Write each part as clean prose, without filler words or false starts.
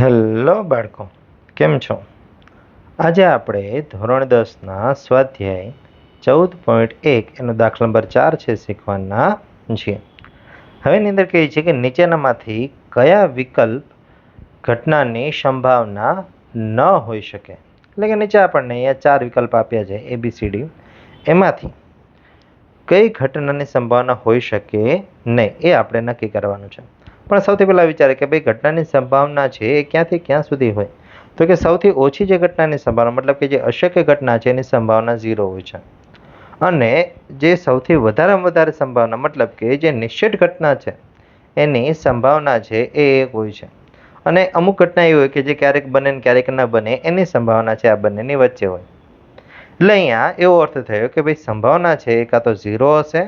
Hello બાળકો, કેમ છો? આજે આપણે ધોરણ 10ના સ્વાધ્યાય 14.1 એનો દાખલા નંબર 4 છે શીખવાના છીએ. હવે એની અંદર કહે છે કે નીચેનામાંથી કયા વિકલ્પ ઘટનાની સંભાવના ન હોઈ શકે. એટલે કે નીચે આપણને અહીંયા 4 વિકલ્પ આપ્યા છે ABCD. એમાંથી કઈ ઘટનાની સંભાવના હોઈ શકે નહીં એ આપણે નક્કી કરવાનું છે. પણ સૌથી પહેલા વિચારે કે ભાઈ ઘટનાની સંભાવના છે એ ક્યાંથી ક્યાં સુધી હોય, તો કે સૌથી ઓછી જે ઘટનાની સંભાવના મતલબ કે જે અશક્ય ઘટના છે એની સંભાવના 0 હોય છે, અને જે સૌથી વધારેમાં વધારે સંભાવના મતલબ કે જે નિશ્ચિત ઘટના છે એની સંભાવના છે એ 1 હોય છે, અને અમુક ઘટના એવી હોય કે જે ક્યારેક બને ને ક્યારેક ન બને એની સંભાવના છે આ બંનેની વચ્ચે હોય. એટલે અહીંયા એવો અર્થ થયો કે ભાઈ સંભાવના છે એ કાં તો 0 હશે,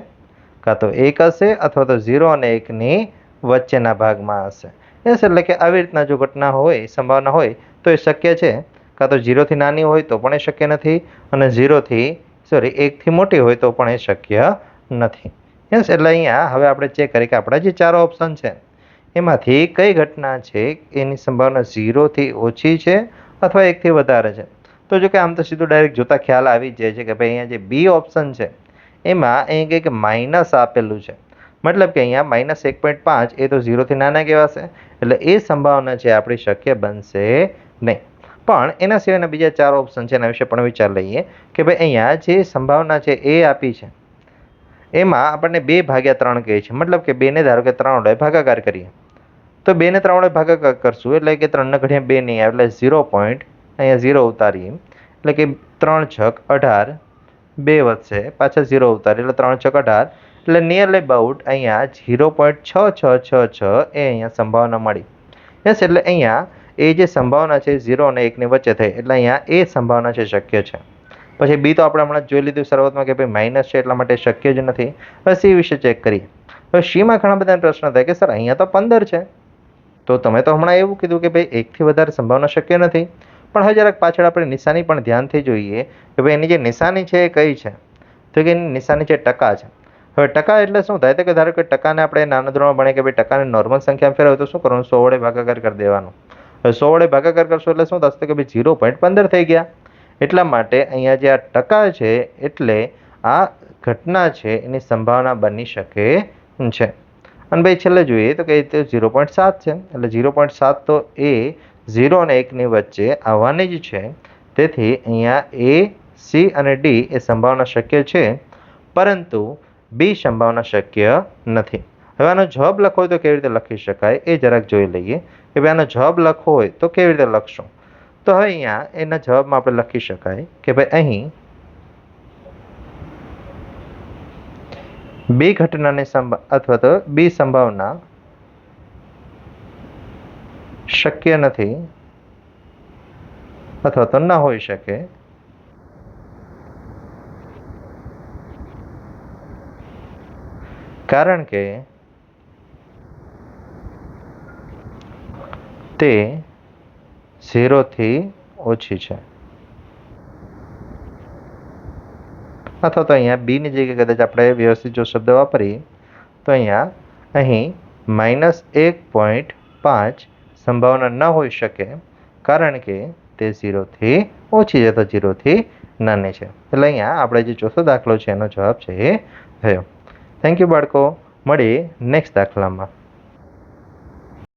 કાં તો 1 હશે, અથવા તો 0 અને 1ની વચ્ચેના ભાગમાં હશે. એટલે કે આવી રીતના જો ઘટના હોય, સંભાવના હોય તો એ શક્ય છે. કાં તો 0થી નાની હોય તો પણ એ શક્ય નથી, અને 1થી મોટી હોય તો પણ એ શક્ય નથી. એટલે અહીંયા હવે આપણે ચેક કરીએ કે આપણા જે 4 ઓપ્શન છે એમાંથી કઈ ઘટના છે એની સંભાવના 0થી ઓછી છે અથવા 1થી વધારે છે. તો જો કે આમ તો સીધું ડાયરેક્ટ જોતા ખ્યાલ આવી જ જાય છે કે ભાઈ અહીંયા જે બી ઓપ્શન છે એમાં અહીં કંઈક માઇનસ આપેલું છે, મતલબ કે અહીંયા -1.5 એ તો 0થી નાના કહેવાશે, એટલે એ સંભાવના છે આપણી શક્ય બનશે નહીં. પણ એના સિવાયના બીજા 4 ઓપ્શન છે એના વિશે પણ વિચાર લઈએ કે ભાઈ અહીંયા જે સંભાવના છે એ આપી છે એમાં આપણને 2/3 કહે છે, મતલબ કે 2ને ધારો કે 3 વડે ભાગાકાર કરીએ તો 2ને 3 વડે ભાગાકાર કરશું એટલે કે 3 ને ઘડીએ 2 નહીં આવે એટલે 0 પોઈન્ટ અહીંયા 0 ઉતારીએ એટલે કે 3 છક 18, 2 વધશે પાછા 0 ઉતારી એટલે 3 છક 18, એટલે નિયરલી અબાઉટ અહીંયા 0.6666 એ અહીંયા સંભાવના મળી. યસ, એટલે અહીંયા એ જે સંભાવના છે 0 અને 1ની વચ્ચે થઈ, એટલે અહીંયા એ સંભાવના છે શક્ય છે. પછી બી તો આપણે હમણાં જોઈ લીધું શરૂઆતમાં કે ભાઈ માઇનસ છે એટલા માટે શક્ય જ નથી. હવે સી વિશે ચેક કરીએ. હવે સીમાં ઘણા બધા પ્રશ્ન થાય કે સર અહીંયા તો 15 છે, તો તમે તો હમણાં એવું કીધું કે ભાઈ 1થી વધારે સંભાવના શક્ય નથી. પણ હવે જરાક પાછળ આપણે નિશાની પણ ધ્યાનથી જોઈએ કે ભાઈ એની જે નિશાની છે એ કઈ છે, તો કે એની નિશાની છે ટકા છે. હવે ટકા એટલે શું થાય તો કે ધારો કે ટકાને આપણે નાના ધોરણમાં ભણીએ કે ભાઈ ટકાને નોર્મલ સંખ્યા ફેરવે તો શું કરવાનું, 100 વડે ભાગાકાર કરી દેવાનું. હવે 100 વડે ભાગાકાર કરશો એટલે શું થશે કે ભાઈ 0.15 થઈ ગયા. એટલા માટે અહીંયા જે આ ટકા છે એટલે આ ઘટના છે એની સંભાવના બની શકે છે. અને ભાઈ છેલ્લે જોઈએ તો કે 0.7 છે, એટલે 0.7 તો એ 0 અને 1ની વચ્ચે આવવાની જ છે. તેથી અહીંયા એ, સી અને ડી એ સંભાવના શક્ય છે, પરંતુ બી સંભાવના શક્ય નથી. હવે આનો જવાબ લખવો હોય તો કેવી રીતે લખી શકાય એ જરાક જોઈ લઈએ કે ભાઈ આનો જવાબ લખવો હોય તો કેવી રીતે લખશું. તો હવે અહીંયા એના જવાબમાં આપણે લખી શકાય કે ભાઈ અહીં બી ઘટનાની અથવા તો બી સંભાવના શક્ય નથી અથવા તો ન હોઈ શકે, કારણ કે તે 0થી ઓછી છે. અથવા તો અહીંયા બીની જગ્યાએ કદાચ આપણે વ્યવસ્થિત જો શબ્દ વાપરીએ તો અહીં -1.5 સંભાવના ન હોઈ શકે, કારણ કે તે 0થી ઓછી છે તો 0થી નાની છે. એટલે અહીંયા આપણે જે ચોથો દાખલો છે એનો જવાબ છે એ થયો. થેન્ક યુ બાળકો, મળીએ નેક્સ્ટ દાખલામાં.